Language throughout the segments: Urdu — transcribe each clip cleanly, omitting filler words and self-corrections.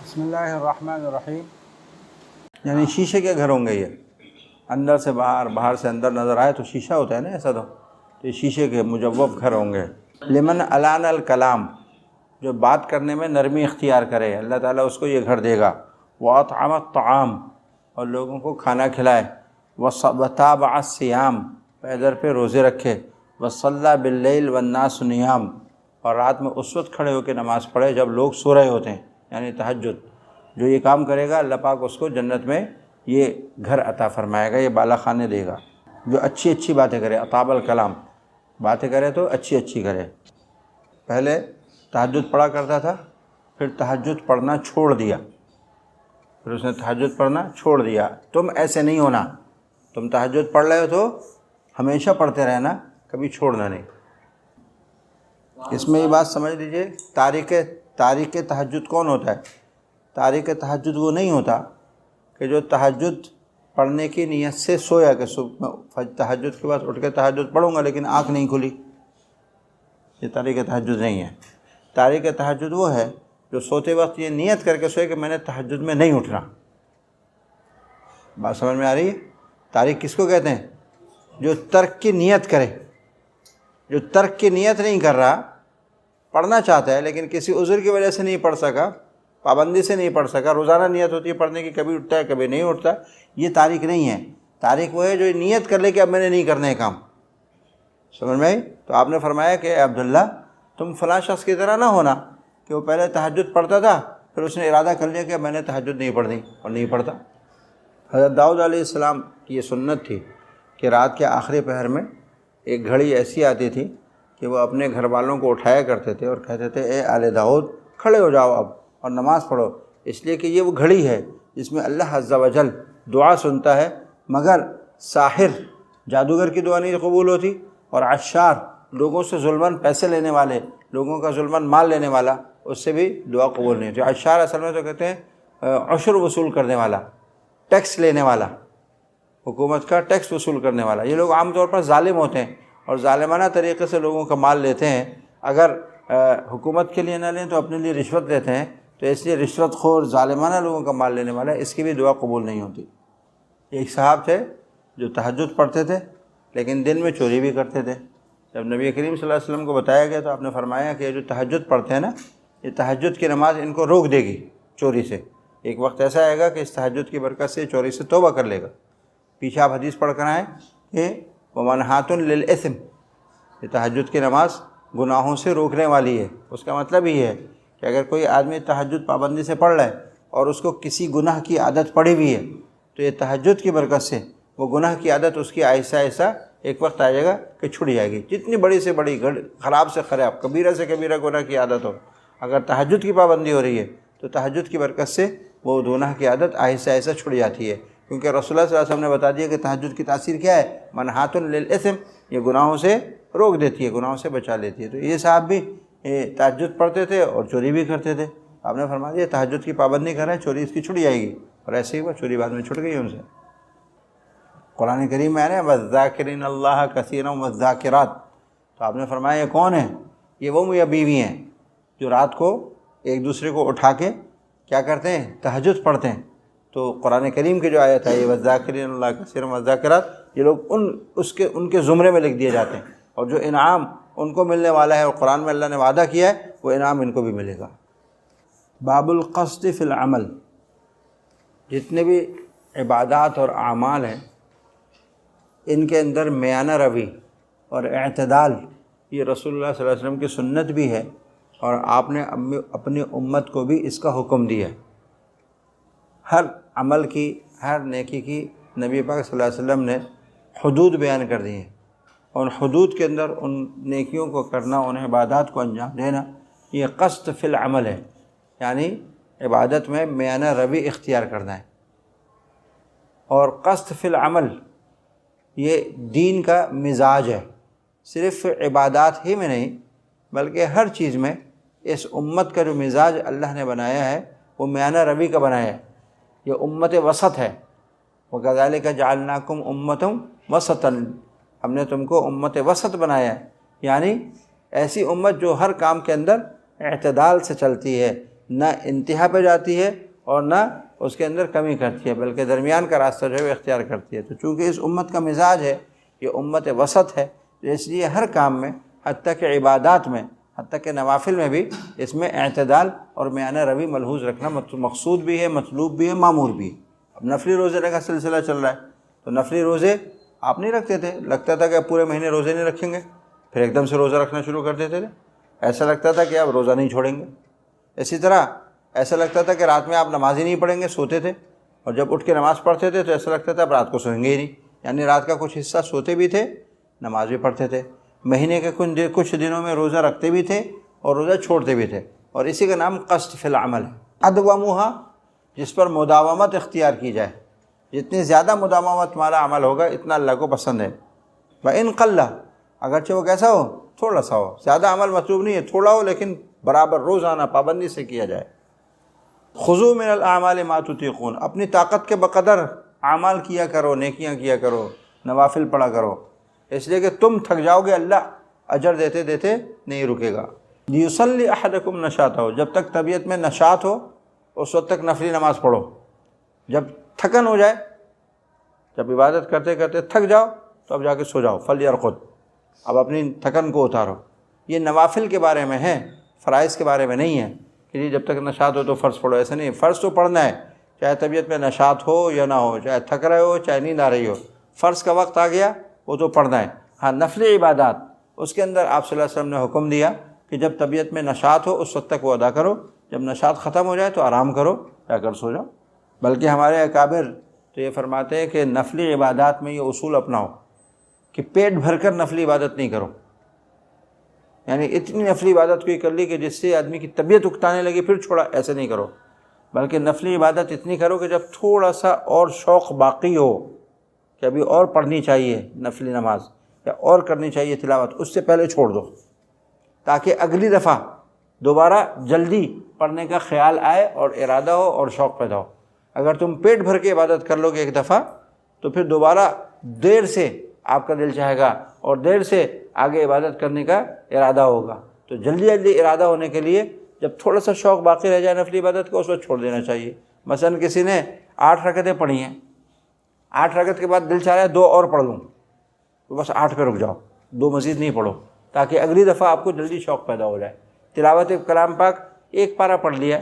بسم اللہ الرحمن الرحیم. یعنی شیشے کے گھر ہوں گے یہ، اندر سے باہر، باہر سے اندر نظر آئے تو شیشہ ہوتا ہے نا ایسا، تو یہ شیشے کے مجوف گھر ہوں گے. لمن الان الکلام، جو بات کرنے میں نرمی اختیار کرے اللہ تعالیٰ اس کو یہ گھر دے گا. واطعم الطعام، اور لوگوں کو کھانا کھلائے. وتابع الصیام، پیدر پہ روزے رکھے. وصلی باللیل والناس نیام، اور رات میں اس وقت کھڑے ہو کے نماز پڑھے جب لوگ سو رہے ہوتے ہیں، یعنی تہجد. جو یہ کام کرے گا اللہ پاک اس کو جنت میں یہ گھر عطا فرمائے گا، یہ بالا خانے دے گا. جو اچھی اچھی باتیں کرے، اطاب الکلام، باتیں کرے تو اچھی اچھی کرے. پہلے تہجد پڑھا کرتا تھا، پھر تہجد پڑھنا چھوڑ دیا، پھر اس نے تہجد پڑھنا چھوڑ دیا. تم ایسے نہیں ہونا، تم تہجد پڑھ رہے ہو تو ہمیشہ پڑھتے رہنا، کبھی چھوڑنا نہیں. اس میں یہ بات سمجھ لیجئے، تارک تہجد کون ہوتا ہے؟ تارک تہجد وہ نہیں ہوتا کہ جو تہجد پڑھنے کی نیت سے سویا کہ صبح تہجد کے بعد اٹھ کے تہجد پڑھوں گا لیکن آنکھ نہیں کھلی، یہ تارک تہجد نہیں ہے. تارک تہجد وہ ہے جو سوتے وقت یہ نیت کر کے سوئے کہ میں نے تہجد میں نہیں اٹھنا. بات سمجھ میں آ رہی ہے؟ تارک کس کو کہتے ہیں؟ جو ترک کی نیت کرے. جو ترک کی نیت نہیں کر رہا، پڑھنا چاہتا ہے لیکن کسی عذر کی وجہ سے نہیں پڑھ سکا، پابندی سے نہیں پڑھ سکا، روزانہ نیت ہوتی ہے پڑھنے کی، کبھی اٹھتا ہے کبھی نہیں اٹھتا، یہ تارک نہیں ہے. تارک وہ ہے جو نیت کر لے کہ اب میں نے نہیں کرنا ہے کام. سمجھ میں آئی؟ تو آپ نے فرمایا کہ اے عبداللہ تم فلاں شخص کی طرح نہ ہونا کہ وہ پہلے تہجد پڑھتا تھا، پھر اس نے ارادہ کر لیا کہ میں نے تہجد نہیں پڑھنی اور نہیں پڑھتا. حضرت داؤد علیہ السلام کی یہ سنت تھی کہ رات کے آخری پہر میں ایک گھڑی ایسی آتی تھی کہ وہ اپنے گھر والوں کو اٹھایا کرتے تھے اور کہتے تھے اے آل داؤد کھڑے ہو جاؤ اب اور نماز پڑھو، اس لیے کہ یہ وہ گھڑی ہے جس میں اللہ عز و جل دعا سنتا ہے. مگر ساحر، جادوگر کی دعا نہیں قبول ہوتی، اور عشار، لوگوں سے ظلماً پیسے لینے والے، لوگوں کا ظلماً مال لینے والا، اس سے بھی دعا قبول نہیں ہوتی. عشار اصل میں تو کہتے ہیں عشر وصول کرنے والا، ٹیکس لینے والا، حکومت کا ٹیکس وصول کرنے والا. یہ لوگ عام طور پر ظالم ہوتے ہیں اور ظالمانہ طریقے سے لوگوں کا مال لیتے ہیں. اگر حکومت کے لیے نہ لیں تو اپنے لیے رشوت لیتے ہیں، تو اس لیے رشوت خور ظالمانہ لوگوں کا مال لینے والا ہے، اس کی بھی دعا قبول نہیں ہوتی. ایک صاحب تھے جو تہجد پڑھتے تھے لیکن دن میں چوری بھی کرتے تھے. جب نبی کریم صلی اللہ علیہ وسلم کو بتایا گیا تو آپ نے فرمایا کہ جو تہجد پڑھتے ہیں نا، یہ تہجد کی نماز ان کو روک دے گی چوری سے. ایک وقت ایسا آئے گا کہ اس تہجد کی برکت سے چوری سے توبہ کر لے گا. پیچھے آپ حدیث پڑھ کر آئیں کہ وَمَنْحَاتٌ لِلْإِثْمِ، یہ تہجد کی نماز گناہوں سے روکنے والی ہے. اس کا مطلب یہ ہے کہ اگر کوئی آدمی تہجد پابندی سے پڑھ رہا ہے اور اس کو کسی گناہ کی عادت پڑی ہوئی ہے تو یہ تہجد کی برکت سے وہ گناہ کی عادت اس کی آہستہ آہستہ ایک وقت آ جائے گا کہ چھٹ جائے گی. جتنی بڑی سے بڑی خراب سے خراب، کبیرہ سے کبیرہ گناہ کی عادت ہو، اگر تہجد کی پابندی ہو رہی ہے تو تہجد کی برکت سے وہ گناہ کی عادت آہستہ آہستہ چھٹ جاتی ہے. کیونکہ رسول اللہ صلی اللہ علیہ وسلم نے بتا دیا کہ تہجد کی تاثیر کیا ہے؟ منحات للاسم، یہ گناہوں سے روک دیتی ہے، گناہوں سے بچا لیتی ہے. تو یہ صاحب بھی تہجد پڑھتے تھے اور چوری بھی کرتے تھے. آپ نے فرما دیا تہجد کی پابندی کر رہے ہیں، چوری اس کی چھٹ جائے گی، اور ایسے ہی وہ چوری بعد میں چھٹ گئی ان سے. قرآن کریم میں آ رہے ہیں وَالذَّاكِرِينَ اللَّهَ كَثِيرًا وَالذَّاكِرَاتِ، تو آپ نے فرمایا یہ کون ہیں؟ یہ وہ میاں بیوی ہیں جو رات کو ایک دوسرے کو اٹھا کے کیا کرتے ہیں؟ تہجد پڑھتے ہیں. تو قرآن کریم کی جو آیت ہے یہ وَالذَّاكِرِينَ اللَّهَ كَثِيرًا وَالذَّاكِرَاتِ، یہ لوگ ان کے زمرے میں لکھ دیے جاتے ہیں، اور جو انعام ان کو ملنے والا ہے اور قرآن میں اللہ نے وعدہ کیا ہے وہ انعام ان کو بھی ملے گا. باب القصد فی العمل، جتنے بھی عبادات اور اعمال ہیں ان کے اندر میانہ روی اور اعتدال، یہ رسول اللہ صلی اللہ علیہ وسلم کی سنت بھی ہے اور آپ نے اپنی امت کو بھی اس کا حکم دیا ہے. ہر عمل کی، ہر نیکی کی نبی پاک صلی اللہ علیہ وسلم نے حدود بیان کر دی ہیں، اور حدود کے اندر ان نیکیوں کو کرنا، ان عبادات کو انجام دینا، یہ قصد فی العمل ہے، یعنی عبادت میں میانہ روی اختیار کرنا ہے. اور قصد فی العمل یہ دین کا مزاج ہے، صرف عبادات ہی میں نہیں بلکہ ہر چیز میں. اس امت کا جو مزاج اللہ نے بنایا ہے وہ میانہ روی کا بنایا ہے، یہ امت وسط ہے. وَكَذَلِكَ جَعَلْنَاكُمْ أُمَّةً وَسَطًا، ہم نے تم کو امت وسط بنایا ہے، یعنی ایسی امت جو ہر کام کے اندر اعتدال سے چلتی ہے، نہ انتہا پہ جاتی ہے اور نہ اس کے اندر کمی کرتی ہے، بلکہ درمیان کا راستہ جو ہے وہ اختیار کرتی ہے۔ تو چونکہ اس امت کا مزاج ہے، یہ امت وسط ہے، اس لیے ہر کام میں، حتیٰ کہ عبادات میں، حتیٰ کہ نوافل میں بھی اس میں اعتدال اور میانہ روی ملحوظ رکھنا مقصود بھی ہے، مطلوب بھی ہے، مامور بھی ہے۔ اب نفلی روزے کا سلسلہ چل رہا ہے، تو نفلی روزے آپ نہیں رکھتے تھے، لگتا تھا کہ پورے مہینے روزے نہیں رکھیں گے، پھر ایک دم سے روزہ رکھنا شروع کر دیتے تھے، ایسا لگتا تھا کہ آپ روزہ نہیں چھوڑیں گے۔ اسی طرح ایسا لگتا تھا کہ رات میں آپ نماز ہی نہیں پڑھیں گے، سوتے تھے، اور جب اٹھ کے نماز پڑھتے تھے تو ایسا لگتا تھا اب رات کو سوئیں گے ہی نہیں، یعنی رات کا کچھ حصہ سوتے بھی تھے، نماز بھی پڑھتے تھے، مہینے کے کچھ دنوں میں روزہ رکھتے بھی تھے اور روزہ چھوڑتے بھی تھے، اور اسی کا نام قصد فی العمل ہے۔ ادوموہا، جس پر مداومت اختیار کی جائے، جتنی زیادہ مداومت والا عمل ہوگا اتنا اللہ کو پسند ہے۔ وَإِن قَلَّ، اگرچہ وہ کیسا ہو، تھوڑا سا ہو، زیادہ عمل مطلوب نہیں ہے، تھوڑا ہو لیکن برابر روزانہ پابندی سے کیا جائے۔ خُذُوا مِنَ الْأَعْمَالِ مَا تُطِيقُونَ، اپنی طاقت کے بقدر اعمال کیا کرو، نیکیاں کیا کرو، نوافل پڑھا کرو، اس لیے کہ تم تھک جاؤ گے، اللہ اجر دیتے دیتے نہیں رکے گا۔ لِيُصَلِّ أَحَدُكُمْ نشاطہ، جب تک طبیعت میں نشاط ہو اس وقت تک نفلی نماز پڑھو، جب تھکن ہو جائے، جب عبادت کرتے کرتے تھک جاؤ تو اب جا کے سو جاؤ، فَلْيَرْقُدْ، اب اپنی تھکن کو اتارو۔ یہ نوافل کے بارے میں ہے، فرائض کے بارے میں نہیں ہے کہ جب تک نشاط ہو تو فرض پڑھو، ایسا نہیں ہے، فرض تو پڑھنا ہے، چاہے طبیعت میں نشاط ہو یا نہ ہو، چاہے تھک رہے ہو چاہے نیند آ رہی ہو، فرض کا وقت آ گیا وہ تو پڑھنا ہے۔ ہاں نفلی عبادات، اس کے اندر آپ صلی اللہ علیہ وسلم نے حکم دیا کہ جب طبیعت میں نشاط ہو اس وقت تک وہ ادا کرو، جب نشاط ختم ہو جائے تو آرام کرو، جا کر سو جاؤ۔ بلکہ ہمارے اکابر تو یہ فرماتے ہیں کہ نفلی عبادات میں یہ اصول اپناؤ کہ پیٹ بھر کر نفلی عبادت نہیں کرو، یعنی اتنی نفلی عبادت کوئی کر لی کہ جس سے آدمی کی طبیعت اکتانے لگی پھر چھوڑا، ایسے نہیں کرو، بلکہ نفلی عبادت اتنی کرو کہ جب تھوڑا سا اور شوق باقی ہو کہ ابھی اور پڑھنی چاہیے نفلی نماز یا اور کرنی چاہیے تلاوت، اس سے پہلے چھوڑ دو، تاکہ اگلی دفعہ دوبارہ جلدی پڑھنے کا خیال آئے اور ارادہ ہو اور شوق پیدا ہو۔ اگر تم پیٹ بھر کے عبادت کر لو گے ایک دفعہ تو پھر دوبارہ دیر سے آپ کا دل چاہے گا اور دیر سے آگے عبادت کرنے کا ارادہ ہوگا۔ تو جلدی جلدی ارادہ ہونے کے لیے جب تھوڑا سا شوق باقی رہ جائے نفلی عبادت کو، اس وقت چھوڑ دینا چاہیے۔ مثلا کسی نے 8 رکعتیں پڑھی ہیں، 8 رکعت کے بعد دل چاہ رہا ہے 2 اور پڑھ لوں، تو بس 8 پہ رک جاؤ، 2 مزید نہیں پڑھو، تاکہ اگلی دفعہ آپ کو جلدی شوق پیدا ہو جائے۔ تلاوت کلام پاک 1 پارہ پڑھ لیا،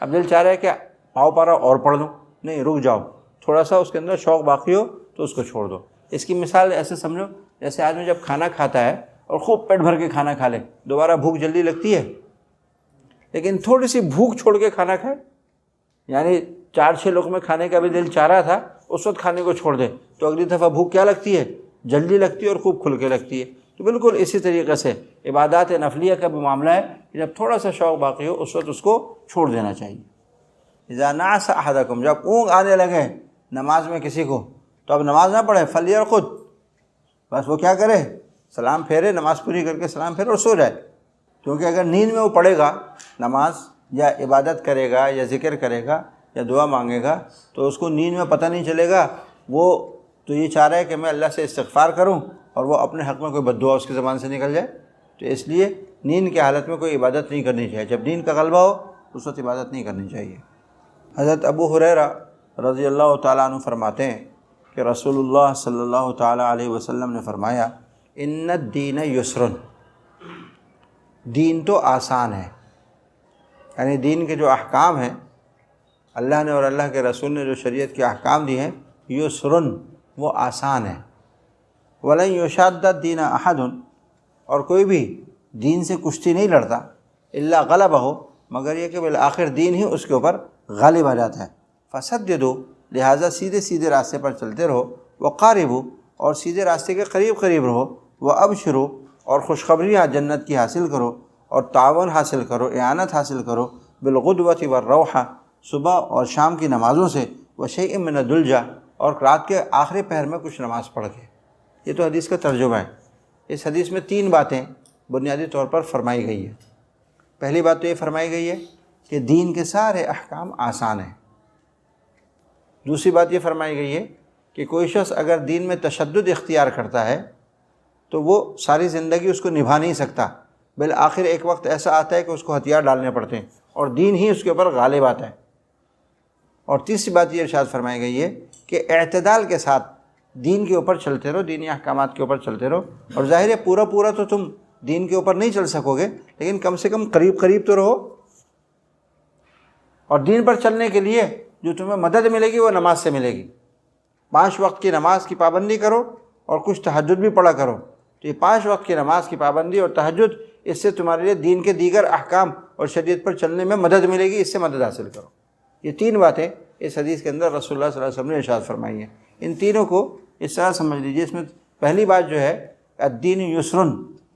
اب دل چاہ رہا ہے کہ پاؤ پارہ اور پڑھ لوں، نہیں، رک جاؤ، تھوڑا سا اس کے اندر شوق باقی ہو تو اس کو چھوڑ دو۔ اس کی مثال ایسے سمجھو جیسے آدمی جب کھانا کھاتا ہے اور خوب پیٹ بھر کے کھانا کھا لے، دوبارہ بھوک جلدی لگتی ہے، لیکن تھوڑی سی بھوک چھوڑ کے کھانا کھائے، یعنی 4-6 لقمے کھانے کا بھی دل چاہ رہا تھا، اس وقت کھانے کو چھوڑ دے تو اگلی دفعہ بھوک کیا لگتی ہے؟ جلدی لگتی ہے اور خوب کھل کے لگتی ہے۔ تو بالکل اسی طریقے سے عبادات نفلیہ کا بھی معاملہ ہے کہ جب تھوڑا سا شوق باقی ہو اس وقت اس کو چھوڑ دینا چاہیے۔ اذا نعس احدکم، جب اونگ آنے لگے نماز میں کسی کو تو اب نماز نہ پڑھے، فلیرقد، بس وہ کیا کرے، سلام پھیرے، نماز پوری کر کے سلام پھیرے اور سو جائے۔ کیونکہ اگر نیند میں وہ پڑھے گا نماز یا عبادت کرے گا یا ذکر کرے گا یا دعا مانگے گا تو اس کو نیند میں پتہ نہیں چلے گا، وہ تو یہ چاہ رہا ہے کہ میں اللہ سے استغفار کروں اور وہ اپنے حق میں کوئی بد دعا اس کی زبان سے نکل جائے۔ تو اس لیے نیند کی حالت میں کوئی عبادت نہیں کرنی چاہیے، جب نیند کا غلبہ ہو اس وقت عبادت نہیں کرنی چاہیے۔ حضرت ابو ہریرہ رضی اللہ تعالیٰ عنہ فرماتے ہیں کہ رسول اللہ صلی اللہ تعالیٰ علیہ وسلم نے فرمایا، ان الدین یسر، دین تو آسان ہے، یعنی دین کے جو احکام ہیں اللہ نے اور اللہ کے رسول نے جو شریعت کے احکام دی ہیں، یسر، وہ آسان ہے۔ ولن یشاد الدین احد، اور کوئی بھی دین سے کشتی نہیں لڑتا، الا غلبہ، مگر یہ کہ بالآخر دین ہی اس کے اوپر غالب آ جاتا ہے۔ فسددوا، لہٰذا سیدھے سیدھے راستے پر چلتے رہو، وقاربوا، اور سیدھے راستے کے قریب قریب رہو، وابشروا، اور خوشخبریاں جنت کی حاصل کرو، اور تعاون حاصل کرو، اعانت حاصل کرو، بالغدوۃ والروحہ، صبح اور شام کی نمازوں سے، وشیء من الدلجہ، اور رات کے آخری پہر میں کچھ نماز پڑھ کے۔ یہ تو حدیث کا ترجمہ ہے۔ اس حدیث میں 3 باتیں بنیادی طور پر فرمائی گئی ہے۔ پہلی بات تو یہ فرمائی گئی ہے کہ دین کے سارے احکام آسان ہیں۔ دوسری بات یہ فرمائی گئی ہے کہ کوئی شخص اگر دین میں تشدد اختیار کرتا ہے تو وہ ساری زندگی اس کو نبھا نہیں سکتا، بالآخر ایک وقت ایسا آتا ہے کہ اس کو ہتھیار ڈالنے پڑتے ہیں اور دین ہی اس کے اوپر غالب آتا ہے۔ اور تیسری بات یہ ارشاد فرمائی گئی ہے کہ اعتدال کے ساتھ دین کے اوپر چلتے رہو، دینی احکامات کے اوپر چلتے رہو۔ اور ظاہر ہے پورا تو تم دین کے اوپر نہیں چل سکو گے، لیکن کم سے کم قریب تو رہو۔ اور دین پر چلنے کے لیے جو تمہیں مدد ملے گی وہ نماز سے ملے گی۔ 5 وقت کی نماز کی پابندی کرو اور کچھ تہجد بھی پڑھا کرو، تو یہ 5 وقت کی نماز کی پابندی اور تہجد، اس سے تمہارے لیے دین کے دیگر احکام اور شریعت پر چلنے میں مدد ملے گی، اس سے مدد حاصل کرو۔ یہ 3 باتیں اس حدیث کے اندر رسول اللہ صلی اللہ علیہ وسلم نے ارشاد فرمائی ہیں۔ ان تینوں کو اس طرح سمجھ لیجیے۔ اس میں پہلی بات جو ہے الدین یسرن،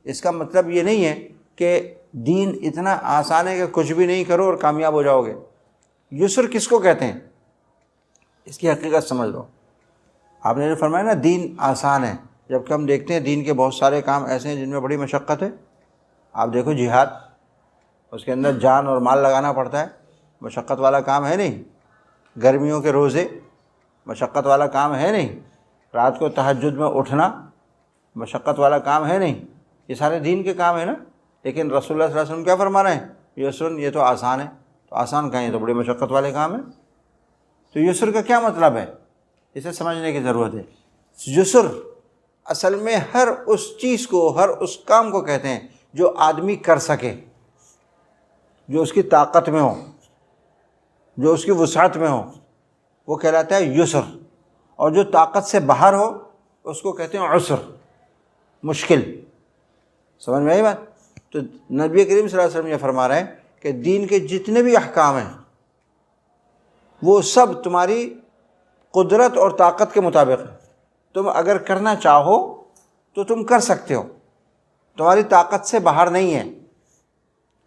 اس کا مطلب یہ نہیں ہے کہ دین اتنا آسان ہے کہ کچھ بھی نہیں کرو اور کامیاب ہو جاؤ گے۔ یسر کس کو کہتے ہیں، اس کی حقیقت سمجھ لو۔ آپ نے جو فرمایا نا دین آسان ہے، جبکہ ہم دیکھتے ہیں دین کے بہت سارے کام ایسے ہیں جن میں بڑی مشقت ہے۔ آپ دیکھو جہاد، اس کے اندر جان اور مال لگانا پڑتا ہے، مشقت والا کام ہے نہیں۔ گرمیوں کے روزے مشقت والا کام ہے نہیں۔ رات کو تہجد میں اٹھنا مشقت والا کام ہے نہیں۔ یہ سارے دین کے کام ہیں نا، لیکن رسول اللہ صلی اللہ علیہ وسلم کیا فرما رہے ہیں، یسرن، یہ تو آسان ہے۔ تو آسان کہیں، تو بڑی مشقت والے کام ہیں۔ تو یسر کا کیا مطلب ہے، اسے سمجھنے کی ضرورت ہے۔ یسر اصل میں ہر اس چیز کو، ہر اس کام کو کہتے ہیں جو آدمی کر سکے، جو اس کی طاقت میں ہو، جو اس کی وسعت میں ہو، وہ کہلاتا ہے یسر۔ اور جو طاقت سے باہر ہو اس کو کہتے ہیں عسر، مشکل۔ سمجھ میں آئی بات؟ تو نبی کریم صلی اللہ علیہ وسلم یہ فرما رہے ہیں کہ دین کے جتنے بھی احکام ہیں وہ سب تمہاری قدرت اور طاقت کے مطابق ہے۔ تم اگر کرنا چاہو تو تم کر سکتے ہو، تمہاری طاقت سے باہر نہیں ہے۔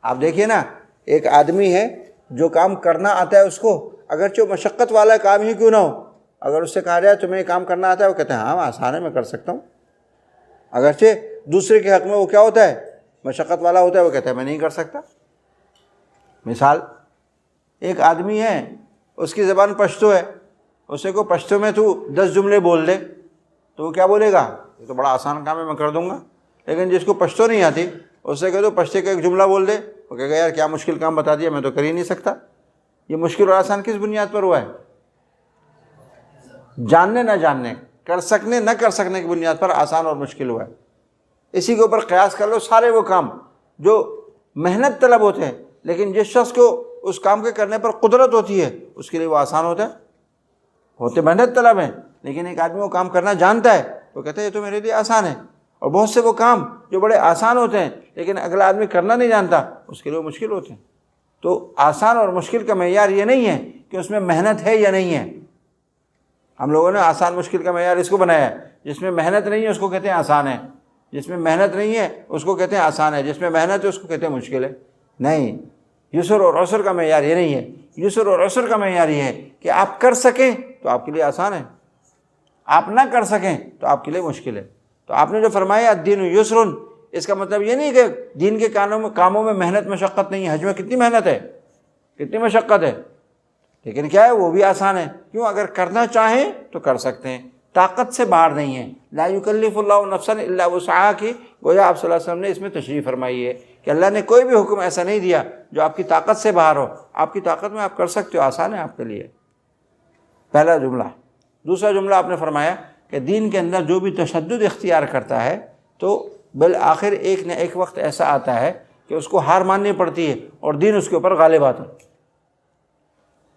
آپ دیکھیے نا، ایک آدمی ہے جو کام کرنا آتا ہے اس کو، اگرچہ مشقت والا کام ہی کیوں نہ ہو، اگر اس سے کہا جائے تمہیں یہ کام کرنا آتا ہے، وہ کہتے ہیں ہاں آسان ہے، میں کر سکتا ہوں۔ اگرچہ دوسرے کے حق میں وہ کیا ہوتا ہے، مشقت والا ہوتا ہے، وہ کہتا ہے میں نہیں کر سکتا۔ مثال، ایک آدمی ہے، اس کی زبان پشتو ہے، اسے کو پشتو میں تو 10 جملے بول دے تو وہ کیا بولے گا، یہ تو بڑا آسان کام ہے، میں کر دوں گا۔ لیکن جس کو پشتو نہیں آتی، اس سے کہہ دو پشتے کا ایک جملہ بول دے، وہ کہے گا یار کیا مشکل کام بتا دیا، میں تو کر ہی نہیں سکتا۔ یہ مشکل اور آسان کس بنیاد پر ہوا ہے، جاننے نہ جاننے، کر سکنے نہ کر سکنے کی بنیاد پر آسان اور مشکل ہوا ہے۔ اسی کے اوپر قیاس کر لو سارے وہ کام جو محنت طلب ہوتے ہیں، لیکن جس شخص کو اس کام کے کرنے پر قدرت ہوتی ہے اس کے لیے وہ آسان ہوتا ہے۔ ہوتے محنت طلب ہیں، لیکن ایک آدمی وہ کام کرنا جانتا ہے تو کہتا ہے یہ تو میرے لیے آسان ہے۔ اور بہت سے وہ کام جو بڑے آسان ہوتے ہیں لیکن اگلا آدمی کرنا نہیں جانتا، اس کے لیے وہ مشکل ہوتے ہیں۔ تو آسان اور مشکل کا معیار یہ نہیں ہے کہ اس میں محنت ہے یا نہیں ہے۔ ہم لوگوں نے آسان مشکل کا معیار اس کو بنایا ہے، جس میں محنت نہیں ہے اس کو کہتے ہیں آسان ہے، جس میں محنت نہیں ہے اس کو کہتے ہیں آسان ہے، جس میں محنت ہے اس کو کہتے ہیں مشکل ہے۔ نہیں، یسر اور عسر کا معیار یہ نہیں ہے۔ یسر اور عسر کا معیار یہ ہے کہ آپ کر سکیں تو آپ کے لیے آسان ہے، آپ نہ کر سکیں تو آپ کے لیے مشکل ہے۔ تو آپ نے جو فرمایا الدین یسرن، اس کا مطلب یہ نہیں کہ دین کے کاموں میں محنت مشقت نہیں ہے۔ حج میں کتنی محنت ہے، کتنی مشقت ہے، لیکن کیا ہے وہ بھی آسان ہے۔ کیوں؟ اگر کرنا چاہیں تو کر سکتے ہیں، طاقت سے باہر نہیں ہے۔ لا یکلف اللہ نفسا الا وسعہا کی گویا آپ صلی اللہ علیہ وسلم نے اس میں تشریح فرمائی ہے کہ اللہ نے کوئی بھی حکم ایسا نہیں دیا جو آپ کی طاقت سے باہر ہو۔ آپ کی طاقت میں آپ کر سکتے ہو، آسان ہے آپ کے لیے۔ پہلا جملہ۔ دوسرا جملہ آپ نے فرمایا کہ دین کے اندر جو بھی تشدد اختیار کرتا ہے تو بالآخر ایک نہ ایک وقت ایسا آتا ہے کہ اس کو ہار ماننی پڑتی ہے اور دین اس کے اوپر غالب آتا ہے۔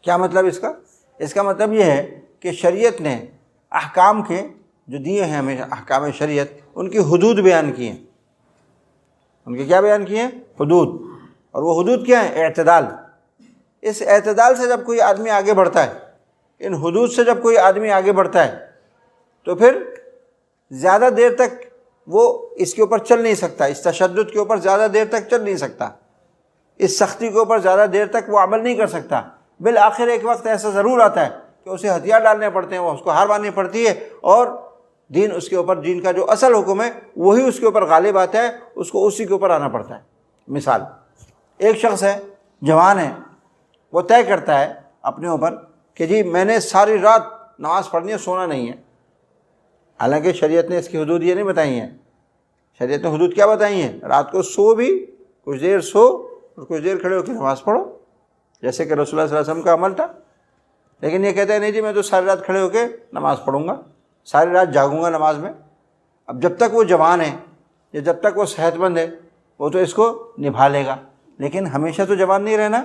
کیا مطلب اس کا؟ اس کا مطلب یہ ہے کہ شریعت نے احکام کے جو دیے ہیں ہمیں، احکام شریعت، ان کی حدود بیان کی ہیں۔ ان کے کیا بیان کیے ہیں؟ حدود۔ اور وہ حدود کیا ہیں؟ اعتدال۔ اس اعتدال سے جب کوئی آدمی آگے بڑھتا ہے، ان حدود سے جب کوئی آدمی آگے بڑھتا ہے تو پھر زیادہ دیر تک وہ اس کے اوپر چل نہیں سکتا، اس تشدد کے اوپر زیادہ دیر تک چل نہیں سکتا، اس سختی کے اوپر زیادہ دیر تک وہ عمل نہیں کر سکتا۔ بالآخر ایک وقت ایسا ضرور آتا ہے کہ اسے ہتھیار ڈالنے پڑتے ہیں، وہ اس کو ہار ماننی پڑتی ہے، اور دین اس کے اوپر، دین کا جو اصل حکم ہے وہی اس کے اوپر غالب آتا ہے، اس کو اسی کے اوپر آنا پڑتا ہے۔ مثال، ایک شخص ہے، جوان ہے، وہ طے کرتا ہے اپنے اوپر کہ جی میں نے ساری رات نماز پڑھنی ہے، سونا نہیں ہے۔ حالانکہ شریعت نے اس کی حدود یہ نہیں بتائی ہیں۔ شریعت نے حدود کیا بتائی ہیں؟ رات کو سو بھی، کچھ دیر سو اور کچھ دیر کھڑے ہو کے نماز پڑھو۔ جیسے کہ رسول اللہ صلی اللہ علیہ وسلم کا عمل تھا. لیکن یہ کہتے ہیں نہیں جی میں تو ساری رات کھڑے ہو کے نماز پڑھوں گا، ساری رات جاگوں گا نماز میں. اب جب تک وہ جوان ہے یا جب تک وہ صحت مند ہے وہ تو اس کو نبھا لے گا، لیکن ہمیشہ تو جوان نہیں رہنا،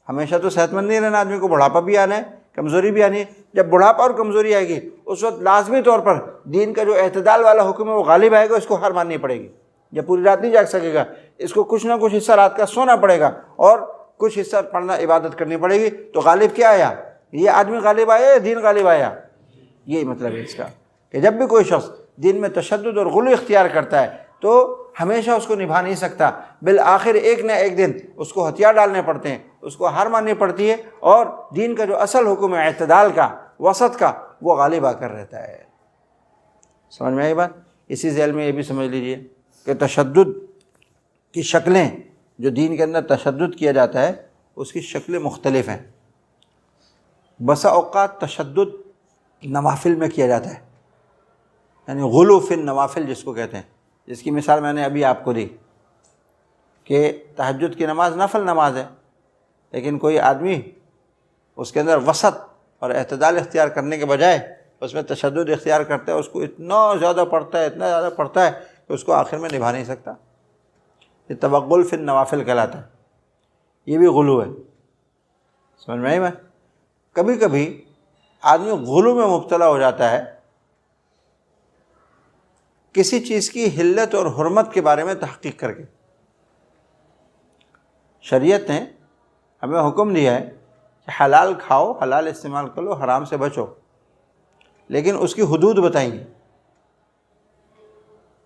ہمیشہ تو صحت مند نہیں رہنا. آدمی کو بڑھاپا بھی آنا ہے، کمزوری بھی آنی ہے. جب بڑھاپا اور کمزوری آئے گی اس وقت لازمی طور پر دین کا جو اعتدال والا حکم ہے وہ غالب آئے گا، اس کو ہار ماننی پڑے گی. جب پوری رات نہیں جاگ سکے گا، اس کو کچھ نہ کچھ حصہ رات کا سونا پڑے گا اور کچھ حصہ پڑھنا عبادت کرنی پڑے گی. تو غالب کیا آیا؟ یہ آدمی غالب آیا یا دین غالب آیا؟ یہی مطلب ہے اس کا کہ جب بھی کوئی شخص دین میں تشدد اور غلو اختیار کرتا ہے تو ہمیشہ اس کو نبھا نہیں سکتا، بالآخر ایک نہ ایک دن اس کو ہتھیار ڈالنے پڑتے ہیں، اس کو ہار ماننی پڑتی ہے، اور دین کا جو اصل حکم ہے اعتدال کا، وسط کا، وہ غالب آ کر رہتا ہے. سمجھ میں آئی بات؟ اسی ذیل میں یہ بھی سمجھ لیجئے کہ تشدد کی شکلیں، جو دین کے اندر تشدد کیا جاتا ہے اس کی شکلیں مختلف ہیں. بسا اوقات تشدد نوافل میں کیا جاتا ہے، یعنی غلو فی النوافل جس کو کہتے ہیں، جس کی مثال میں نے ابھی آپ کو دی کہ تہجد کی نماز نفل نماز ہے، لیکن کوئی آدمی اس کے اندر وسط اور اعتدال اختیار کرنے کے بجائے اس میں تشدد اختیار کرتا ہے، اس کو اتنا زیادہ پڑھتا ہے، اتنا زیادہ پڑھتا ہے کہ اس کو آخر میں نبھا نہیں سکتا. یہ توغل فی النوافل کہلاتا ہے، یہ بھی غلو ہے. سمجھ میں آئی میں؟ کبھی کبھی آدمی غلو میں مبتلا ہو جاتا ہے کسی چیز کی حلت اور حرمت کے بارے میں تحقیق کر کے. شریعت نے ہمیں حکم دیا ہے کہ حلال کھاؤ، حلال استعمال کرو، حرام سے بچو، لیکن اس کی حدود بتائیں گے.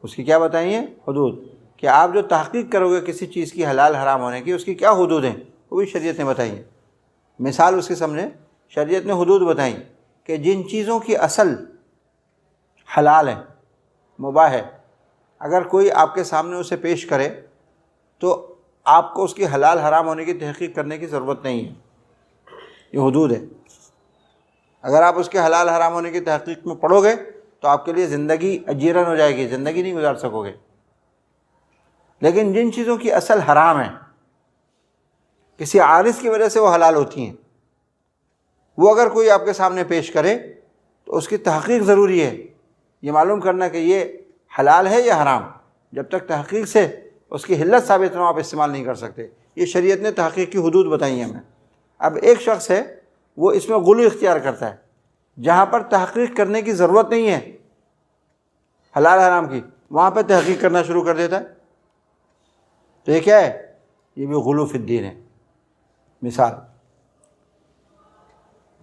اس کی کیا بتائیں گے؟ حدود. کہ آپ جو تحقیق کرو گے کسی چیز کی حلال حرام ہونے کی، اس کی کیا حدود ہیں وہ بھی شریعت نے بتائی ہیں. مثال اس کی سمجھیں، شریعت نے حدود بتائیں کہ جن چیزوں کی اصل حلال ہے، مباح ہے، اگر کوئی آپ کے سامنے اسے پیش کرے تو آپ کو اس کی حلال حرام ہونے کی تحقیق کرنے کی ضرورت نہیں ہے. یہ حدود ہے. اگر آپ اس کے حلال حرام ہونے کی تحقیق میں پڑو گے تو آپ کے لیے زندگی اجیرن ہو جائے گی، زندگی نہیں گزار سکو گے. لیکن جن چیزوں کی اصل حرام ہے، کسی عارض کی وجہ سے وہ حلال ہوتی ہیں، وہ اگر کوئی آپ کے سامنے پیش کرے تو اس کی تحقیق ضروری ہے. یہ معلوم کرنا کہ یہ حلال ہے یا حرام. جب تک تحقیق سے اس کی حلت ثابت نہ ہو آپ استعمال نہیں کر سکتے. یہ شریعت نے تحقیق کی حدود بتائی ہیں ہمیں. اب ایک شخص ہے وہ اس میں غلو اختیار کرتا ہے، جہاں پر تحقیق کرنے کی ضرورت نہیں ہے حلال حرام کی، وہاں پہ تحقیق کرنا شروع کر دیتا ہے. تو یہ کیا ہے؟ یہ بھی غلو فی الدین ہے. مثال،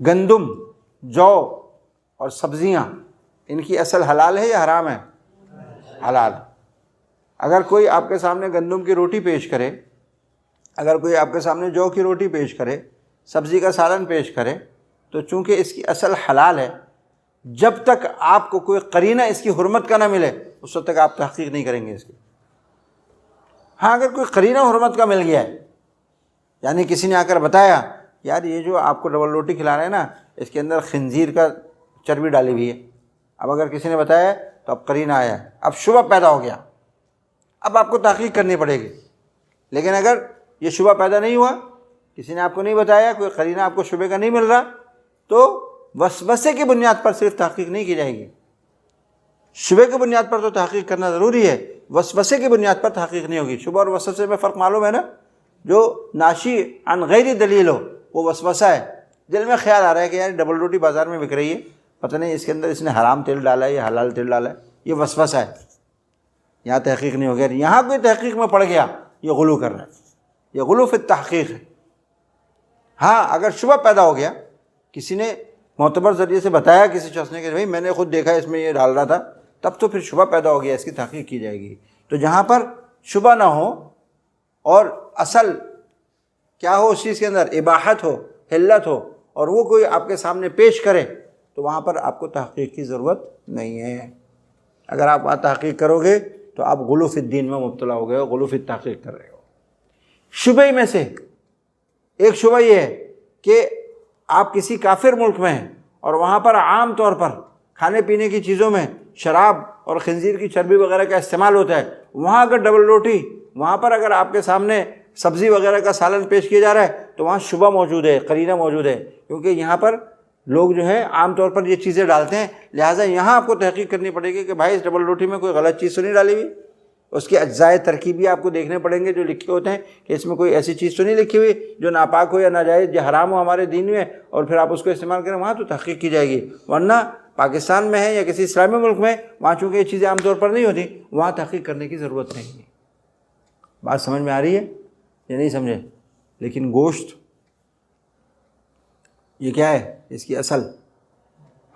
گندم، جو اور سبزیاں، ان کی اصل حلال ہے یا حرام ہے؟ حلال. اگر کوئی آپ کے سامنے گندم کی روٹی پیش کرے، اگر کوئی آپ کے سامنے جو کی روٹی پیش کرے، سبزی کا سالن پیش کرے، تو چونکہ اس کی اصل حلال ہے، جب تک آپ کو کوئی قرینہ اس کی حرمت کا نہ ملے اس وقت تک آپ تحقیق نہیں کریں گے اس کی. ہاں اگر کوئی قرینہ حرمت کا مل گیا ہے، یعنی کسی نے آ کر بتایا یار یہ جو آپ کو ڈبل روٹی کھلا رہے ہیں نا اس کے اندر خنزیر کا چربی ڈالی ہوئی ہے، اب اگر کسی نے بتایا تو اب قرینہ آیا ہے، اب شبہ پیدا ہو گیا، اب آپ کو تحقیق کرنی پڑے گی. لیکن اگر یہ شبہ پیدا نہیں ہوا، کسی نے آپ کو نہیں بتایا، کوئی قرینہ آپ کو شبہ کا نہیں مل رہا، تو وسوسے کی بنیاد پر صرف تحقیق نہیں کی جائے گی. شبہ کی بنیاد پر تو تحقیق کرنا ضروری ہے، وسوسے کی بنیاد پر تحقیق نہیں ہوگی. شبہ اور وسوسے میں فرق معلوم ہے نا؟ جو ناشی عن غیر دلیل ہو وہ وسوسہ ہے. دل میں خیال آ رہا ہے کہ یار ڈبل روٹی بازار میں بک رہی ہے، پتہ نہیں اس کے اندر اس نے حرام تیل ڈالا ہے یا حلال تیل ڈالا ہے، یہ وسوسہ ہے. یہاں تحقیق نہیں ہو گیا. یہاں کوئی تحقیق میں پڑ گیا، یہ غلو کر رہا ہے، یہ غلو فی التحقیق ہے. ہاں اگر شبہ پیدا ہو گیا، کسی نے معتبر ذریعے سے بتایا کسی شخص نے کہ بھائی میں نے خود دیکھا اس میں یہ ڈال رہا تھا، تب تو پھر شبہ پیدا ہو گیا، اس کی تحقیق کی جائے گی. تو جہاں پر شبہ نہ ہو اور اصل کیا ہو اس چیز کے اندر، اباحت ہو، حلت ہو، اور وہ کوئی آپ کے سامنے پیش کرے تو وہاں پر آپ کو تحقیق کی ضرورت نہیں ہے. اگر آپ وہاں تحقیق کرو گے تو آپ غلو فی الدین میں مبتلا ہو گئے ہو، غلو فی التحقیق کر رہے ہو. شبہ میں سے ایک شبہ یہ ہے کہ آپ کسی کافر ملک میں ہیں اور وہاں پر عام طور پر کھانے پینے کی چیزوں میں شراب اور خنزیر کی چربی وغیرہ کا استعمال ہوتا ہے. وہاں اگر ڈبل روٹی، وہاں پر اگر آپ کے سامنے سبزی وغیرہ کا سالن پیش کیا جا رہا ہے تو وہاں شبہ موجود ہے، قرینہ موجود ہے، کیونکہ یہاں پر لوگ جو ہیں عام طور پر یہ چیزیں ڈالتے ہیں، لہٰذا یہاں آپ کو تحقیق کرنی پڑے گی کہ بھائی اس ڈبل روٹی میں کوئی غلط چیز تو نہیں ڈالی ہوئی، اس کے اجزائے ترکیبی آپ کو دیکھنے پڑیں گے جو لکھے ہوتے ہیں کہ اس میں کوئی ایسی چیز تو نہیں لکھی ہوئی جو ناپاک ہو یا ناجائز یا حرام ہو ہمارے دین میں، اور پھر آپ اس کو استعمال کریں، وہاں تو تحقیق کی جائے گی۔ ورنہ پاکستان میں ہے یا کسی اسلامی ملک میں، وہاں چونکہ یہ چیزیں عام طور پر نہیں ہوتی، وہاں تحقیق کرنے کی ضرورت نہیں ہے۔ بات سمجھ میں آ رہی ہے یا نہیں سمجھے؟ لیکن گوشت یہ کیا ہے؟ اس کی اصل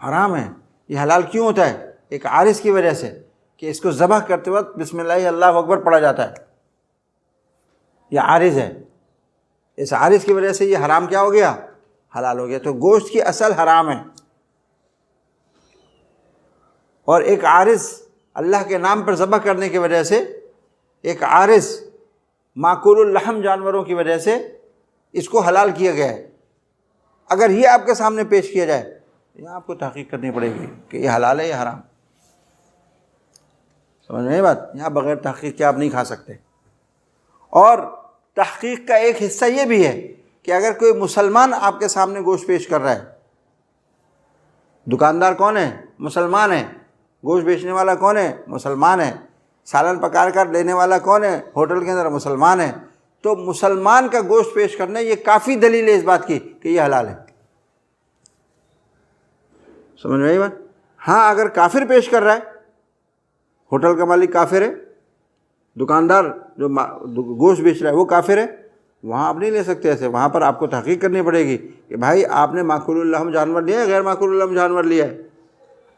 حرام ہے۔ یہ حلال کیوں ہوتا ہے؟ ایک عارض کی وجہ سے کہ اس کو ذبح کرتے وقت بسم اللہ اللہ اکبر پڑھا جاتا ہے، یہ عارض ہے، اس عارض کی وجہ سے یہ حرام کیا ہو گیا؟ حلال ہو گیا۔ تو گوشت کی اصل حرام ہے، اور ایک عارض اللہ کے نام پر ذبح کرنے کی وجہ سے، ایک عارض ماکول اللحم جانوروں کی وجہ سے اس کو حلال کیا گیا ہے۔ اگر یہ آپ کے سامنے پیش کیا جائے یہاں آپ کو تحقیق کرنی پڑے گی کہ یہ حلال ہے یا حرام۔ سمجھ میں بات؟ یہاں بغیر تحقیق کے آپ نہیں کھا سکتے۔ اور تحقیق کا ایک حصہ یہ بھی ہے کہ اگر کوئی مسلمان آپ کے سامنے گوشت پیش کر رہا ہے، دکاندار کون ہے؟ مسلمان ہے، گوشت بیچنے والا کون ہے؟ مسلمان ہے، سالن پکار کر لینے والا کون ہے؟ ہوٹل کے اندر مسلمان ہے، تو مسلمان کا گوشت پیش کرنا یہ کافی دلیل ہے اس بات کی کہ یہ حلال ہے۔ سمجھ میں آئی بات؟ ہاں اگر کافر پیش کر رہا ہے، ہوٹل کا مالک کافر ہے، دکاندار جو گوشت بیچ رہا ہے وہ کافر ہے، وہاں آپ نہیں لے سکتے ایسے، وہاں پر آپ کو تحقیق کرنی پڑے گی کہ بھائی آپ نے ماکول اللحم جانور لیا ہے، غیر ماکول اللحم جانور لیا ہے،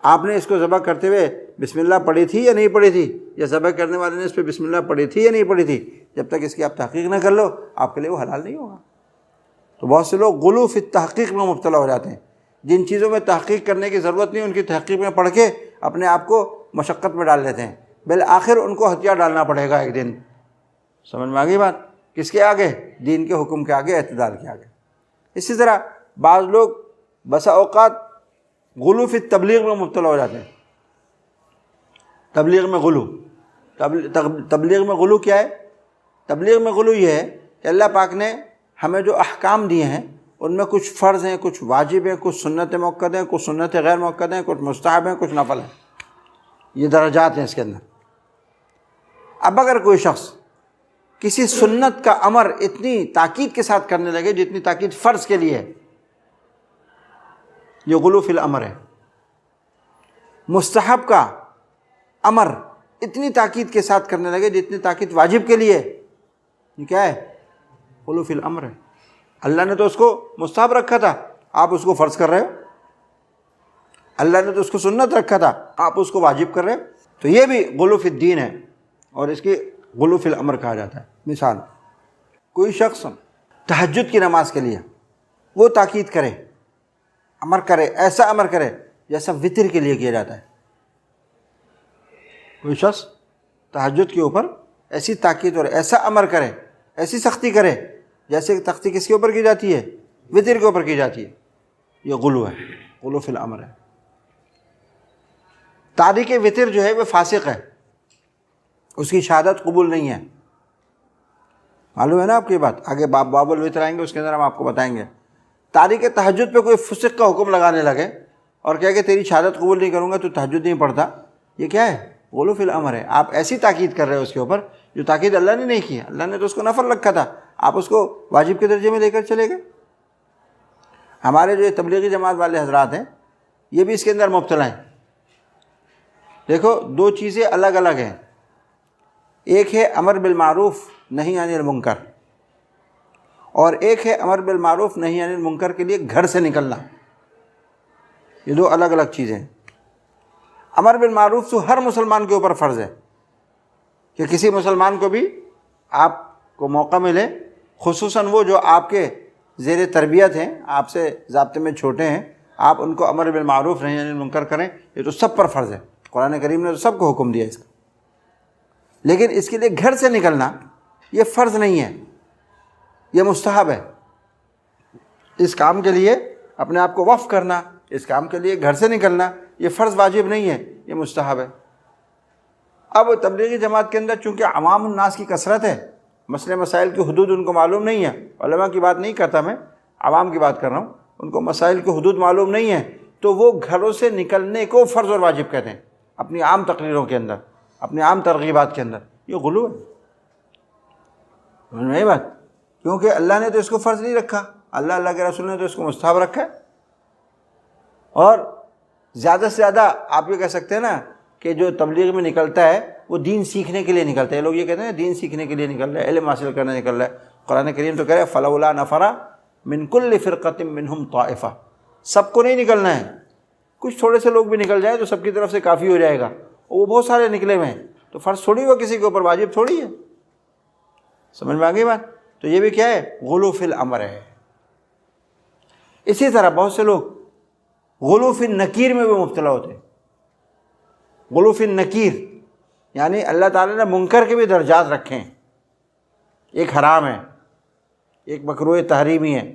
آپ نے اس کو ذبح کرتے ہوئے بسم اللہ پڑھی تھی یا نہیں پڑھی تھی، یا ذبح کرنے والے نے اس پہ بسم اللہ پڑھی تھی یا نہیں پڑھی تھی، جب تک اس کی آپ تحقیق نہ کر لو آپ کے لیے وہ حلال نہیں ہوگا۔ تو بہت سے لوگ غلو فی التحقیق میں مبتلا ہو جاتے ہیں، جن چیزوں میں تحقیق کرنے کی ضرورت نہیں ان کی تحقیق میں پڑھ کے اپنے آپ کو مشقت میں ڈال لیتے ہیں، بالآخر ان کو ہتھیار ڈالنا پڑے گا ایک دن۔ سمجھ میں آ گئی بات؟ کس کے آگے؟ دین کے حکم کے آگے، اعتدال کے آگے۔ اسی طرح بعض لوگ بسا اوقات غلو فی التبلیغ میں مبتلا ہو جاتے ہیں۔ تبلیغ میں غلو، تبلیغ میں غلو کیا ہے؟ تبلیغ میں غلو یہ ہے کہ اللہ پاک نے ہمیں جو احکام دیے ہیں ان میں کچھ فرض ہیں، کچھ واجب ہیں، کچھ سنت موقت ہیں، کچھ سنت غیر موقت ہیں، کچھ مستحب ہیں، کچھ نفل ہیں، یہ درجات ہیں اس کے اندر۔ اب اگر کوئی شخص کسی سنت کا امر اتنی تاکید کے ساتھ کرنے لگے جتنی تاکید فرض کے لیے ہے، یہ غلو فی الامر ہے۔ مستحب کا امر اتنی تاکید کے ساتھ کرنے لگے جتنی تاکید واجب کے لیے، یہ کیا ہے؟ غلو فی الامر ہے۔ اللہ نے تو اس کو مستحب رکھا تھا، آپ اس کو فرض کر رہے ہو۔ اللہ نے تو اس کو سنت رکھا تھا، آپ اس کو واجب کر رہے ہو، تو یہ بھی غلو فی الدین ہے، اور اس کی غلو فی الامر کہا جاتا ہے۔ مثال، کوئی شخص تہجد کی نماز کے لیے وہ تاکید کرے، امر کرے، ایسا امر کرے جیسا وتر کے لیے کیا جاتا ہے۔ کوئی شخص تہجد کے اوپر ایسی تاکید اور ایسا امر کرے، ایسی سختی کرے جیسے سختی کس کے اوپر کی جاتی ہے؟ وتر کے اوپر کی جاتی ہے، یہ غلو ہے، غلو فی الامر ہے۔ تارک وتر جو ہے وہ فاسق ہے، اس کی شہادت قبول نہیں ہے۔ معلوم ہے نا آپ کی بات؟ آگے باب الوتر آئیں گے، اس کے اندر ہم آپ کو بتائیں گے۔ تارک تہجد پہ کوئی فسق کا حکم لگانے لگے اور کہے کہ تیری شہادت قبول نہیں کروں گا، تو تہجد نہیں پڑھتا، یہ کیا ہے؟ غلو فی الامر ہے۔ آپ ایسی تاکید کر رہے ہو اس کے اوپر جو تاکید اللہ نے نہیں کی، اللہ نے تو اس کو نفل رکھا تھا، آپ اس کو واجب کے درجے میں لے کر چلے گئے۔ ہمارے جو تبلیغی جماعت والے حضرات ہیں یہ بھی اس کے اندر مبتلا ہیں۔ دیکھو دو چیزیں الگ الگ ہیں، ایک ہے امر بالمعروف نہی عن المنکر، اور ایک ہے امر بالمعروف نہی عن المنکر کے لیے گھر سے نکلنا، یہ دو الگ الگ چیزیں ہیں۔ امر بالمعروف تو ہر مسلمان کے اوپر فرض ہے کہ کسی مسلمان کو بھی آپ کو موقع ملے، خصوصاً وہ جو آپ کے زیر تربیت ہیں، آپ سے ضابطے میں چھوٹے ہیں، آپ ان کو امر بالمعروف نہی عن المنکر کریں، یہ تو سب پر فرض ہے، قرآن کریم نے تو سب کو حکم دیا اس کا۔ لیکن اس کے لیے گھر سے نکلنا یہ فرض نہیں ہے، یہ مستحب ہے۔ اس کام کے لیے اپنے آپ کو وقف کرنا، اس کام کے لیے گھر سے نکلنا، یہ فرض واجب نہیں ہے، یہ مستحب ہے۔ اب تبلیغی جماعت کے اندر چونکہ عوام الناس کی کثرت ہے، مسئلے مسائل کی حدود ان کو معلوم نہیں ہے. علماء کی بات نہیں کرتا میں، عوام کی بات کر رہا ہوں. ان کو مسائل کی حدود معلوم نہیں ہے تو وہ گھروں سے نکلنے کو فرض اور واجب کہتے ہیں اپنی عام تقریروں کے اندر، اپنی عام ترغیبات کے اندر. یہ غلو ہے. سمجھ میں آئی بات؟ کیونکہ اللہ نے تو اس کو فرض نہیں رکھا، اللہ کے رسول نے تو اس کو مستحب رکھا ہے. اور زیادہ سے زیادہ آپ یہ کہہ سکتے ہیں نا کہ جو تبلیغ میں نکلتا ہے وہ دین سیکھنے کے لیے نکلتا ہے. لوگ یہ کہتے ہیں دین سیکھنے کے لیے نکل رہا ہے، علم حاصل کرنے نکل رہا ہے. قرآن کریم تو کہہ رہا ہے فلولا نفر من کل فرقۃ منہم طائفہ. سب کو نہیں نکلنا ہے، کچھ تھوڑے سے لوگ بھی نکل جائے تو سب کی طرف سے کافی ہو جائے گا. وہ بہت سارے نکلے ہوئے ہیں تو فرض تھوڑی ہوا کسی کے اوپر، واجب تھوڑی ہے. سمجھ میں آ گئی بات؟ تو یہ بھی کیا ہے؟ غلو فی الامر ہے. اسی طرح بہت سے لوگ غلو فی النکیر میں بھی مبتلا ہوتے ہیں. غلو فی النکیر یعنی اللہ تعالیٰ نے منکر کے بھی درجات رکھے ہیں. ایک حرام ہے، ایک مکروہ تحریمی ہے،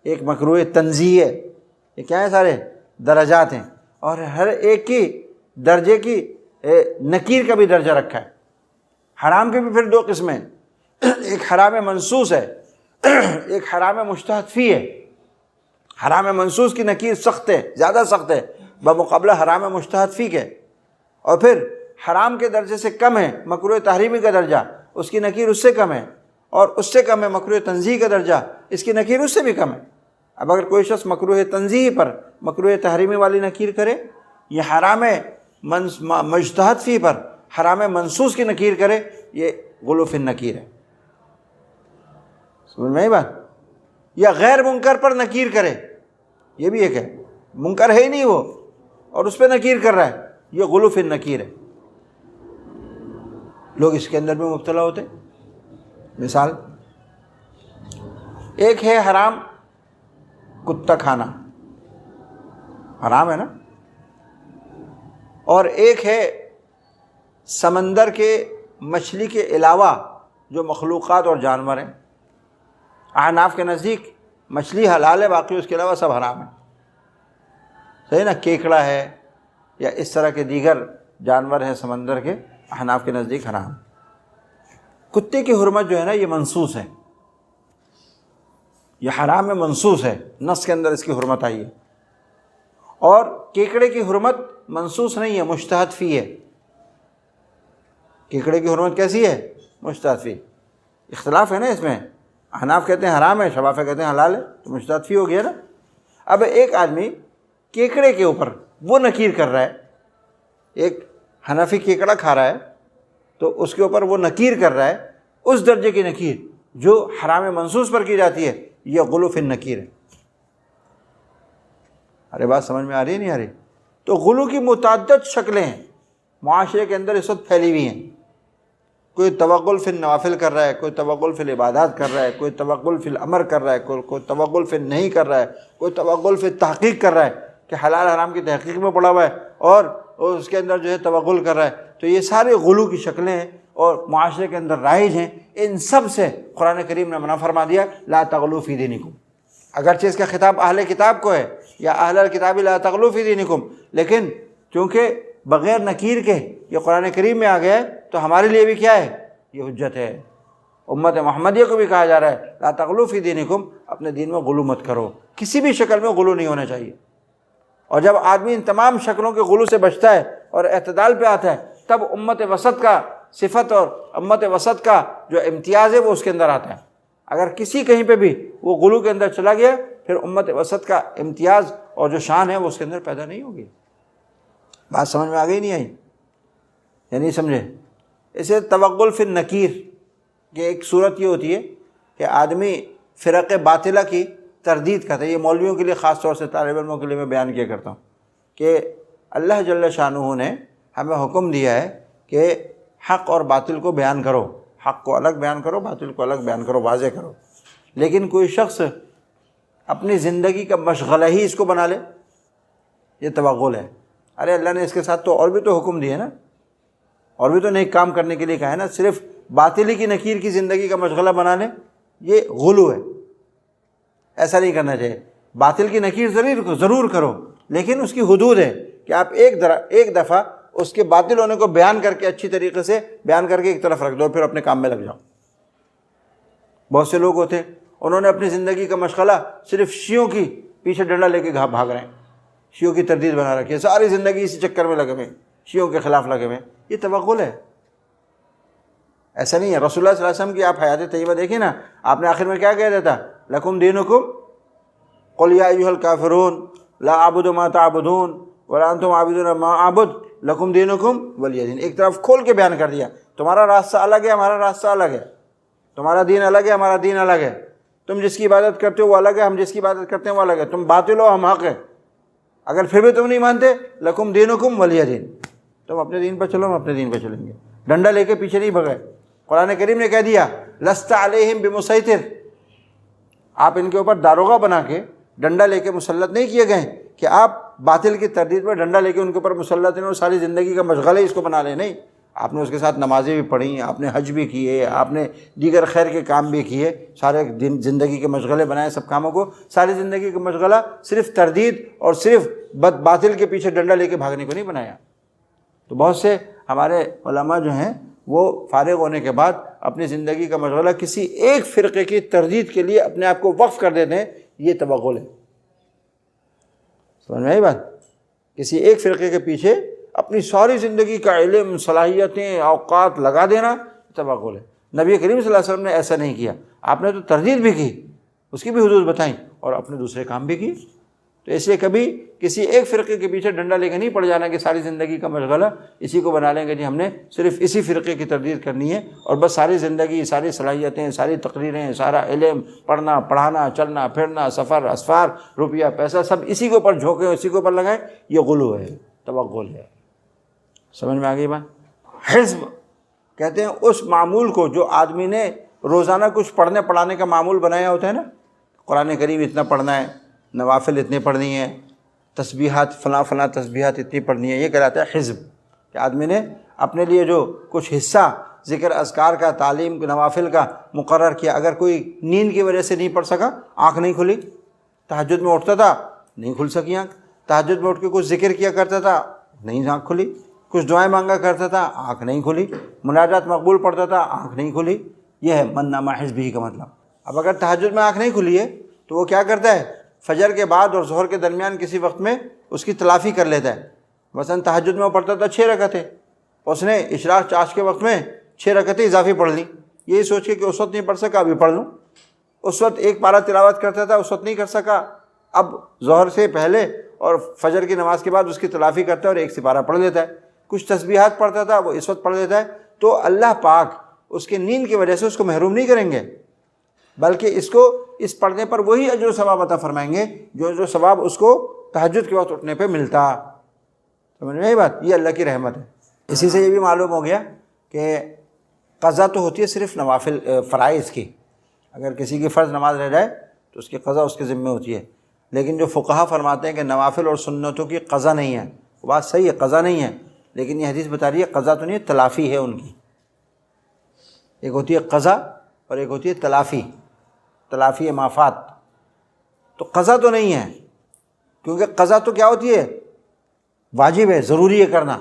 ایک مکروہ تنزیہی ہے. یہ کیا ہے؟ سارے درجات ہیں. اور ہر ایک کی درجے کی نکیر کا بھی درجہ رکھا ہے. حرام کے بھی پھر دو قسمیں ہیں. ایک حرام منصوص ہے، ایک حرام مجتہد فی ہے. حرام منصوص کی نکیر سخت ہے، زیادہ سخت ہے بمقابلہ حرام مجتہد فی کے. اور پھر حرام کے درجے سے کم ہے مکروہ تحریمی کا درجہ، اس کی نکیر اس سے کم ہے. اور اس سے کم ہے مکروہ تنزیہی کا درجہ، اس کی نکیر اس سے بھی کم ہے. اب اگر کوئی شخص مکروہ تنزیہی پر مکروہ تحریمی والی نکیر کرے، یہ حرام مجتہد فی پر حرام منصوص کی نکیر کرے، یہ غلو فی النکیر ہے. سمجھ میں آئی بات؟ یا غیر منکر پر نکیر کرے، یہ بھی ایک ہے، منکر ہے ہی نہیں وہ اور اس پہ نکیر کر رہا ہے، یہ غلو فی النکیر ہے. لوگ اس کے اندر بھی مبتلا ہوتے. مثال ایک ہے حرام کتا کھانا، حرام ہے نا. اور ایک ہے سمندر کے مچھلی کے علاوہ جو مخلوقات اور جانور ہیں. احناف کے نزدیک مچھلی حلال ہے، باقی اس کے علاوہ سب حرام ہے. صحیح نا؟ کیکڑا ہے یا اس طرح کے دیگر جانور ہیں سمندر کے، احناف کے نزدیک حرام. کتے کی حرمت جو ہے نا یہ منصوص ہے، یہ حرام میں منصوص ہے، نص کے اندر اس کی حرمت آئی ہے. اور کیکڑے کی حرمت منصوص نہیں ہے، مجتہد فی ہے. کیکڑے کی حرمت کیسی ہے؟ مجتہد فی. اختلاف ہے نا اس میں، احناف کہتے ہیں حرام ہے، شفافہ کہتے ہیں حلال ہے، تو مجتہد فی ہو گیا نا. اب ایک آدمی کیکڑے کے اوپر وہ نکیر کر رہا ہے، ایک حنفی کیکڑا کھا رہا ہے تو اس کے اوپر وہ نکیر کر رہا ہے، اس درجے کی نکیر جو حرام منصوص پر کی جاتی ہے، یہ غلو فی النکیر ہے. ارے بات سمجھ میں آ رہی ہے نہیں آ رہی؟ تو غلو کی متعدد شکلیں ہیں، معاشرے کے اندر اس وقت پھیلی ہوئی ہیں. کوئی توغل فی النوافل کر رہا ہے، کوئی توغل فی العبادات کر رہا ہے، کوئی توغل فی الامر کر رہا ہے، کوئی توغل فی نہیں کر رہا ہے، کوئی توغل فی تحقیق کر رہا ہے کہ حلال حرام کی تحقیق میں پڑا ہوا ہے اور اس کے اندر جو ہے توغل کر رہا ہے. تو یہ سارے غلو کی شکلیں ہیں اور معاشرے کے اندر رائج ہیں. ان سب سے قرآن کریم نے منع فرما دیا لا تغلو فی دینکم. اگرچہ اس کا خطاب اہل کتاب کو ہے یا اہل الکتاب لا تغلو فی دینکم، لیکن چونکہ بغیر نکیر کے یہ قرآن کریم میں آ گیا ہے تو ہمارے لیے بھی کیا ہے؟ یہ حجت ہے. امت محمدیہ کو بھی کہا جا رہا ہے لا تغلو فی دینکم، اپنے دین میں غلو مت کرو، کسی بھی شکل میں غلو نہیں ہونا چاہیے. اور جب آدمی ان تمام شکلوں کے غلو سے بچتا ہے اور اعتدال پہ آتا ہے تب امت وسط کا صفت اور امت وسط کا جو امتیاز ہے وہ اس کے اندر آتا ہے. اگر کسی کہیں پہ بھی وہ غلو کے اندر چلا گیا پھر امت وسط کا امتیاز اور جو شان ہے وہ اس کے اندر پیدا نہیں ہوگی. بات سمجھ میں آ گئی نہیں آئی یا نہیں سمجھے؟ اسے توغل فی النکیر کہ ایک صورت یہ ہوتی ہے کہ آدمی فرق باطلہ کی تردید کرتا ہے. یہ مولویوں کے لیے خاص طور سے طالب علموں کے لیے میں بیان کیا کرتا ہوں کہ اللہ جل شانہ نے ہمیں حکم دیا ہے کہ حق اور باطل کو بیان کرو، حق کو الگ بیان کرو، باطل کو الگ بیان کرو، واضح کرو. لیکن کوئی شخص اپنی زندگی کا مشغلہ ہی اس کو بنا لے، یہ توغل ہے. ارے اللہ نے اس کے ساتھ تو اور بھی تو حکم دیے نا، اور بھی تو نیک کام کرنے کے لیے کہا ہے نا. صرف باطلی کی نکیر کی زندگی کا مشغلہ بنا لیں، یہ غلو ہے. ایسا نہیں کرنا چاہیے. باطل کی نکیر ضرور کرو لیکن اس کی حدود ہے کہ آپ ایک دفعہ اس کے باطل ہونے کو بیان کر کے اچھی طریقے سے بیان کر کے ایک طرف رکھ دو، پھر اپنے کام میں لگ جاؤ. بہت سے لوگ ہوتے ہیں انہوں نے اپنی زندگی کا مشغلہ صرف شیعوں کی پیچھے ڈنڈا لے کے بھاگ رہے ہیں، شیعوں کی تردید بنا رکھی ہے، ساری زندگی اسی چکر میں لگے ہوئے ہیں، شیعوں کے خلاف لگے ہوئے ہیں۔ یہ توغل ہے، ایسا نہیں ہے۔ رسول اللہ صلی اللہ علیہ وسلم کی آپ حیات طیبہ دیکھیں نا، آپ نے آخر میں کیا کہہ دیتا تھا؟ لکم دینکم قل یا ایھا الکافرون لا اعبد ما تعبدون ولا انتم عابدون ما اعبد لکم دینکم ولی دین۔ ایک طرف کھول کے بیان کر دیا، تمہارا راستہ الگ ہے، ہمارا راستہ الگ ہے، تمہارا دین الگ ہے، ہمارا دین الگ ہے، تم جس کی عبادت کرتے ہو وہ الگ ہے، ہم جس کی عبادت کرتے ہیں وہ الگ ہے، تم باطل ہو، ہم حق ہے، اگر پھر بھی تم نہیں مانتے لکم دینکم ولی دین، تم اپنے دین پر چلو، ہم اپنے دین پر چلیں گے۔ ڈنڈا لے کے پیچھے نہیں بھگے۔ قرآن کریم نے کہہ دیا لست علیہم بمسیطر، آپ ان کے اوپر داروغہ بنا کے ڈنڈا لے کے مسلط نہیں کیے گئے کہ آپ باطل کی تردید پر ڈنڈا لے کے ان کے اوپر مسلط ہیں اور ساری زندگی کا مشغلہ اس کو بنا لیں، نہیں، آپ نے اس کے ساتھ نمازیں بھی پڑھی، آپ نے حج بھی کیے، آپ نے دیگر خیر کے کام بھی کیے، سارے دن زندگی کے مشغلے بنائے سب کاموں کو، ساری زندگی کا مشغلہ صرف تردید اور صرف باطل کے پیچھے ڈنڈا لے کے بھاگنے کو نہیں بنایا۔ تو بہت سے ہمارے علماء جو ہیں وہ فارغ ہونے کے بعد اپنی زندگی کا مشغلہ کسی ایک فرقے کی تردید کے لیے اپنے آپ کو وقف کر دیتے ہیں، یہ توغل ہے۔ سمجھ میں آئی بات؟ کسی ایک فرقے کے پیچھے اپنی ساری زندگی کا علم، صلاحیتیں، اوقات لگا دینا توغل ہے۔ نبی کریم صلی اللہ علیہ وسلم نے ایسا نہیں کیا، آپ نے تو تردید بھی کی، اس کی بھی حدود بتائیں، اور اپنے دوسرے کام بھی کی۔ تو اس لیے کبھی کسی ایک فرقے کے پیچھے ڈنڈا لے کے نہیں پڑ جانا کہ ساری زندگی کا مشغلہ اسی کو بنا لیں گے، جی ہم نے صرف اسی فرقے کی تردید کرنی ہے اور بس ساری زندگی، ساری صلاحیتیں، ساری تقریریں، سارا علم، پڑھنا پڑھانا، چلنا پھرنا، سفر اسفار، روپیہ پیسہ سب اسی کے اوپر جھونکیں، اسی کے اوپر لگائیں، یہ غلو ہے، توغل ہے۔ سمجھ میں آ گئی بات؟ حزب کہتے ہیں اس معمول کو جو آدمی نے روزانہ کچھ پڑھنے پڑھانے کا معمول بنایا ہوتا ہے نا، قرآن کریم اتنا پڑھنا ہے، نوافل اتنے پڑھنی ہیں، تسبیحات فلاں فلاں تسبیحات اتنی پڑھنی ہے، یہ کہلاتا ہے حزب، کہ آدمی نے اپنے لیے جو کچھ حصہ ذکر اذکار کا، تعلیم نوافل کا مقرر کیا۔ اگر کوئی نیند کی وجہ سے نہیں پڑھ سکا، آنکھ نہیں کھلی، تہجد میں اٹھتا تھا نہیں کھل سکی آنکھ، تہجد میں اٹھ کے کچھ ذکر کیا کرتا تھا نہیں آنکھ کھلی، کچھ دعائیں مانگا کرتا تھا آنکھ نہیں کھلی، مناجات مقبول پڑھتا تھا آنکھ نہیں کھلی، یہ ہے من نام حزبہ کا مطلب۔ اب اگر تہجد میں آنکھ نہیں کھلی ہے تو وہ کیا کرتا ہے؟ فجر کے بعد اور ظہر کے درمیان کسی وقت میں اس کی تلافی کر لیتا ہے۔ مثلا تہجد میں وہ پڑھتا تھا 6 رکعتیں، اس نے اشراق چاش کے وقت میں 6 رکعتیں اضافی پڑھ لیں، یہی سوچ کے کہ اس وقت نہیں پڑھ سکا ابھی پڑھ لوں۔ اس وقت ایک پارہ تلاوت کرتا تھا، اس وقت نہیں کر سکا، اب ظہر سے پہلے اور فجر کی نماز کے بعد اس کی تلافی کرتا ہے اور ایک سپارہ پڑھ لیتا ہے۔ کچھ تسبیحات پڑھتا تھا وہ اس وقت پڑھ لیتا ہے۔ تو اللہ پاک اس کے نیند کی وجہ سے اس کو محروم نہیں کریں گے، بلکہ اس کو اس پڑھنے پر وہی اجر و ثواب عطا فرمائیں گے جو ثواب اس کو تہجد کے وقت اٹھنے پہ ملتا۔ سمجھ میں یہ بات؟ یہ اللہ کی رحمت ہے۔ اسی سے یہ بھی معلوم ہو گیا کہ قضا تو ہوتی ہے صرف نوافل فرائض کی، اگر کسی کی فرض نماز رہ جائے تو اس کی قضا اس کے ذمہ ہوتی ہے، لیکن جو فقہا فرماتے ہیں کہ نوافل اور سنتوں کی قضا نہیں ہے، وہ بات صحیح ہے، قضا نہیں ہے، لیکن یہ حدیث بتا رہی ہے قضا تو نہیں ہے، تلافی ہے ان کی۔ ایک ہوتی ہے قضا اور ایک ہوتی ہے تلافی، تلافی مافات۔ تو قضا تو نہیں ہے، کیونکہ قضا تو کیا ہوتی ہے؟ واجب ہے، ضروری ہے کرنا۔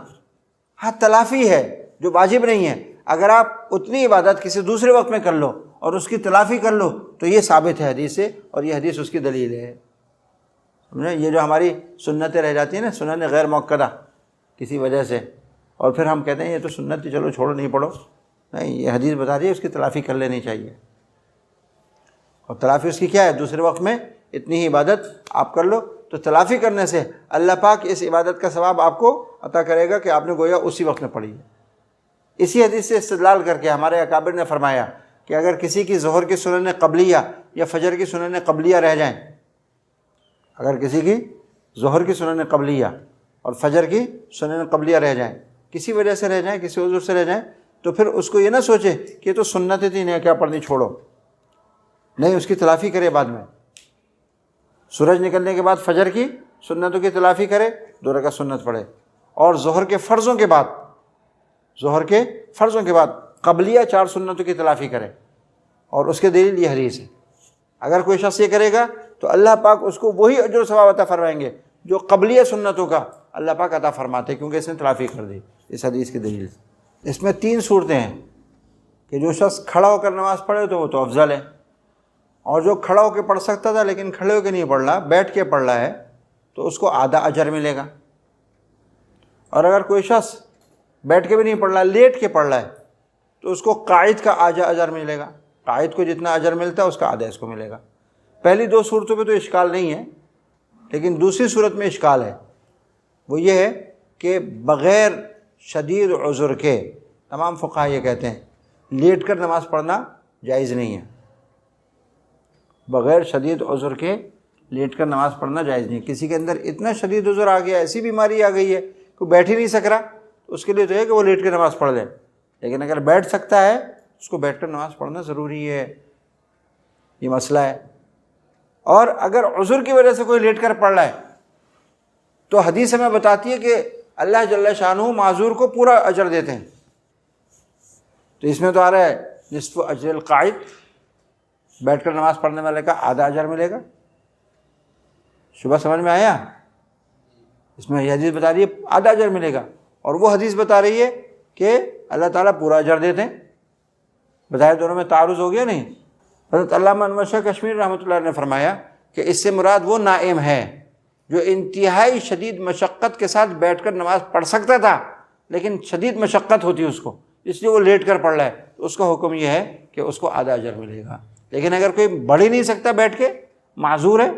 ہاں تلافی ہے جو واجب نہیں ہے، اگر آپ اتنی عبادت کسی دوسرے وقت میں کر لو اور اس کی تلافی کر لو تو یہ ثابت ہے حدیث سے، اور یہ حدیث اس کی دلیل ہے۔ سمجھے؟ یہ جو ہماری سنتیں رہ جاتی ہیں نا، سنن غیر مؤکدہ کسی وجہ سے، اور پھر ہم کہتے ہیں یہ تو سنت تھی چلو چھوڑو نہیں پڑھو، نہیں، یہ حدیث بتا رہی ہے اس کی تلافی کر لینی چاہیے۔ اور تلافی اس کی کیا ہے؟ دوسرے وقت میں اتنی ہی عبادت آپ کر لو، تو تلافی کرنے سے اللہ پاک اس عبادت کا ثواب آپ کو عطا کرے گا کہ آپ نے گویا اسی وقت میں پڑھی ہے۔ اسی حدیث سے استدلال کر کے ہمارے اکابر نے فرمایا کہ اگر کسی کی ظہر کی سنن قبلیہ یا فجر کی سنن قبلیہ رہ جائیں، اگر کسی کی ظہر کی سنن قبلیہ اور فجر کی سنن قبلیہ رہ جائیں، کسی وجہ سے رہ جائیں، کسی عذر سے رہ جائیں، تو پھر اس کو یہ نہ سوچے کہ یہ تو سنتیں تھی نہیں کیا پڑھنی، چھوڑو، نہیں، اس کی تلافی کرے بعد میں۔ سورج نکلنے کے بعد فجر کی سنتوں کی تلافی کرے، 2 رکعت سنت پڑھے، اور ظہر کے فرضوں کے بعد قبلیہ 4 سنتوں کی تلافی کرے، اور اس کے دلیل یہ حدیث ہے۔ اگر کوئی شخص یہ کرے گا تو اللہ پاک اس کو وہی اجر و ثواب عطا فرمائیں گے جو قبلیہ سنتوں کا اللہ پاک عطا فرماتے، کیونکہ اس نے تلافی کر دی اس حدیث کی دلیل سے۔ اس میں 3 صورتیں ہیں کہ جو شخص کھڑا ہو کر نماز پڑھے تو وہ تو افضل ہے، اور جو کھڑا ہو کے پڑھ سکتا تھا لیکن کھڑے ہو کے نہیں پڑھ رہا، بیٹھ کے پڑھ رہا ہے، تو اس کو آدھا اجر ملے گا۔ اور اگر کوئی شخص بیٹھ کے بھی نہیں پڑھ رہا، لیٹ کے پڑھ رہا ہے، تو اس کو قائد کا آدھا اجر ملے گا۔ قائد کو جتنا اجر ملتا ہے اس کا آدھا اس کو ملے گا۔ پہلی دو صورتوں پہ تو اشکال نہیں ہے، لیکن دوسری صورت میں اشکال ہے، وہ یہ ہے کہ بغیر شدید عذر کے، تمام فقہا یہ کہتے ہیں لیٹ کر نماز پڑھنا جائز نہیں ہے۔ بغیر شدید عذر کے لیٹ کر نماز پڑھنا جائز نہیں ہے۔ کسی کے اندر اتنا شدید عذر آ گیا، ایسی بیماری آ گئی ہے کہ بیٹھ ہی نہیں سک رہا، تو اس کے لیے تو ہے کہ وہ لیٹ کے نماز پڑھ لے، لیکن اگر بیٹھ سکتا ہے اس کو بیٹھ کر نماز پڑھنا ضروری ہے، یہ مسئلہ ہے۔ اور اگر عذر کی وجہ سے کوئی لیٹ کر پڑھ رہا ہے تو حدیث ہمیں بتاتی ہے کہ اللہ جل شانہ معذور کو پورا اجر دیتے ہیں۔ تو اس میں تو آ رہا ہے نصف اجر القائد، بیٹھ کر نماز پڑھنے والے کا آدھا اجر ملے گا۔ شبہ سمجھ میں آیا؟ اس میں یہ حدیث بتا رہی ہے آدھا اجر ملے گا، اور وہ حدیث بتا رہی ہے کہ اللہ تعالیٰ پورا اجر دیتے ہیں۔ بظاہر دونوں میں تعارض ہو گیا نہیں؟ حضرت علامہ انور شاہ کشمیری رحمۃ اللہ علیہ نے فرمایا کہ اس سے مراد وہ نائم ہے جو انتہائی شدید مشقت کے ساتھ بیٹھ کر نماز پڑھ سکتا تھا، لیکن شدید مشقت ہوتی ہے اس کو، اس لیے وہ لیٹ کر پڑھ رہا ہے، تو اس کا حکم یہ ہے کہ اس کو آدھا اجر ملے گا۔ لیکن اگر کوئی بڑھ ہی نہیں سکتا بیٹھ کے، معذور ہے،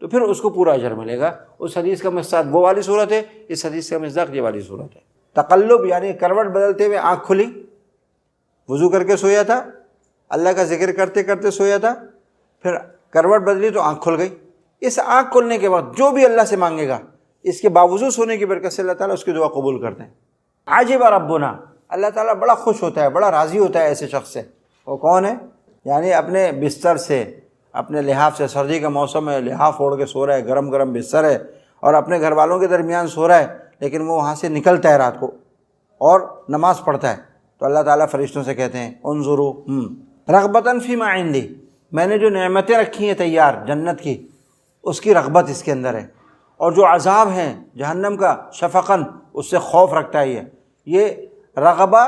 تو پھر اس کو پورا اجر ملے گا۔ اس حدیث کا مصداق وہ والی صورت ہے، اس حدیث کا مصداق یہ والی صورت ہے۔ تقلب یعنی کروٹ بدلتے ہوئے آنکھ کھلی، وضو کر کے سویا تھا، اللہ کا ذکر کرتے کرتے سویا تھا، پھر کروٹ بدلی تو آنکھ کھل گئی۔ اس آنکھ کھلنے کے بعد جو بھی اللہ سے مانگے گا، اس کے باوجود سونے کی برکت سے اللہ تعالیٰ اس کی دعا قبول کرتے ہیں۔ عجب ربنا، اللہ تعالیٰ بڑا خوش ہوتا ہے، بڑا راضی ہوتا ہے ایسے شخص سے۔ وہ کون ہے؟ یعنی اپنے بستر سے، اپنے لحاف سے، سردی کا موسم ہے، لحاف اوڑھ کے سو رہا ہے، گرم گرم بستر ہے، اور اپنے گھر والوں کے درمیان سو رہا ہے، لیکن وہ وہاں سے نکلتا ہے رات کو اور نماز پڑھتا ہے، تو اللہ تعالیٰ فرشتوں سے کہتے ہیں انظروا رغبتاً فیما عندی، میں نے جو نعمتیں رکھی ہیں تیار جنت کی، اس کی رغبت اس کے اندر ہے، اور جو عذاب ہیں جہنم کا شفقاً، اس سے خوف رکھتا ہے۔ یہ رغبہ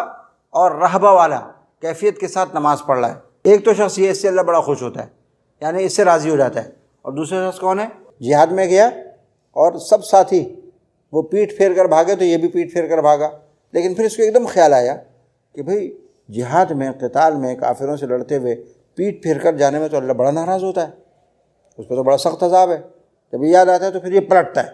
اور رہبہ والا کیفیت کے ساتھ نماز پڑھ رہا ہے۔ ایک تو شخص یہ، اس سے اللہ بڑا خوش ہوتا ہے، یعنی اس سے راضی ہو جاتا ہے۔ اور دوسرا شخص کون ہے؟ جہاد میں گیا اور سب ساتھی وہ پیٹھ پھیر کر بھاگے تو یہ بھی پیٹھ پھیر کر بھاگا، لیکن پھر اس کو ایک دم خیال آیا کہ بھئی جہاد میں، قتال میں، کافروں سے لڑتے ہوئے پیٹھ پھیر کر جانے میں تو اللہ بڑا ناراض ہوتا ہے، اس پہ تو بڑا سخت عذاب ہے۔ جب یہ یاد آتا ہے تو پھر یہ پلٹتا ہے،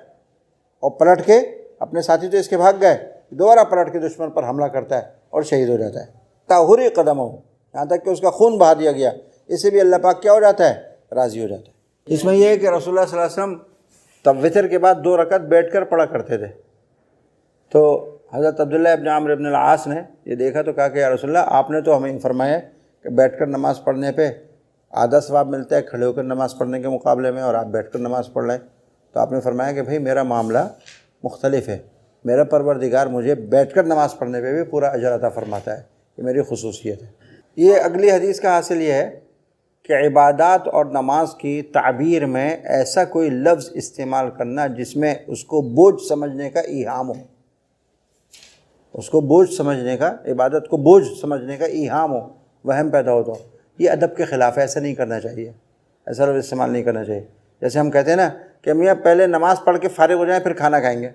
اور پلٹ کے اپنے ساتھی تو اس کے بھاگ گئے، دوبارہ پلٹ کے دشمن پر حملہ کرتا ہے اور شہید ہو جاتا ہے۔ طاہری قدم ہو، یہاں تک کہ اس کا خون بہا دیا گیا، اس سے بھی اللہ پاک کیا ہو جاتا ہے؟ راضی ہو جاتا ہے۔ اس میں یہ ہے کہ رسول اللہ صلی اللہ علیہ وسلم تب وتر کے بعد 2 رکعت بیٹھ کر پڑھا کرتے تھے۔ تو حضرت عبداللہ ابن عمرو ابن العاص نے یہ دیکھا تو کہا کہ یا رسول اللہ، آپ نے تو ہمیں فرمایا کہ بیٹھ کر نماز پڑھنے پہ آدھا ثواب ملتا ہے کھڑے ہو کر نماز پڑھنے کے مقابلے میں، اور آپ بیٹھ کر نماز پڑھ رہے ہیں۔ تو آپ نے فرمایا کہ بھئی میرا معاملہ مختلف ہے، میرا پروردگار مجھے بیٹھ کر نماز پڑھنے پہ بھی پورا اجر عطا فرماتا ہے، یہ میری خصوصیت ہے۔ یہ اگلی حدیث کا حاصل یہ ہے کہ عبادات اور نماز کی تعبیر میں ایسا کوئی لفظ استعمال کرنا جس میں اس کو بوجھ سمجھنے کا ایہام ہو، اس کو بوجھ سمجھنے کا، عبادت کو بوجھ سمجھنے کا ایہام ہو، وہم پیدا ہو، تو یہ ادب کے خلاف ہے، ایسا نہیں کرنا چاہیے، ایسا لفظ استعمال نہیں کرنا چاہیے۔ جیسے ہم کہتے ہیں نا کہ میاں پہلے نماز پڑھ کے فارغ ہو جائیں پھر کھانا کھائیں گے،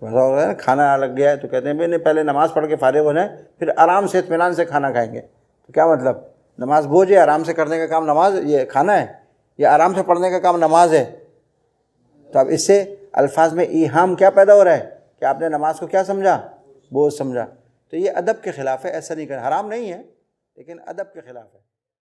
ویسا ہوتا ہے نا، کھانا لگ گیا ہے تو کہتے ہیں بھائی نہیں، پہلے نماز پڑھ کے فارغ ہو جائیں پھر آرام سے اطمینان سے کھانا کھائیں گے۔ تو کیا مطلب؟ نماز بوجھ ہے، آرام سے کرنے کا کام نماز، یہ کھانا ہے، یا آرام سے پڑھنے کا کام نماز ہے؟ تو اب اس سے الفاظ میں ایہام کیا پیدا ہو رہا ہے کہ آپ نے نماز کو کیا سمجھا؟ بوجھ سمجھا۔ تو یہ ادب کے خلاف ہے، ایسا نہیں کرنا، حرام نہیں ہے لیکن ادب کے خلاف ہے۔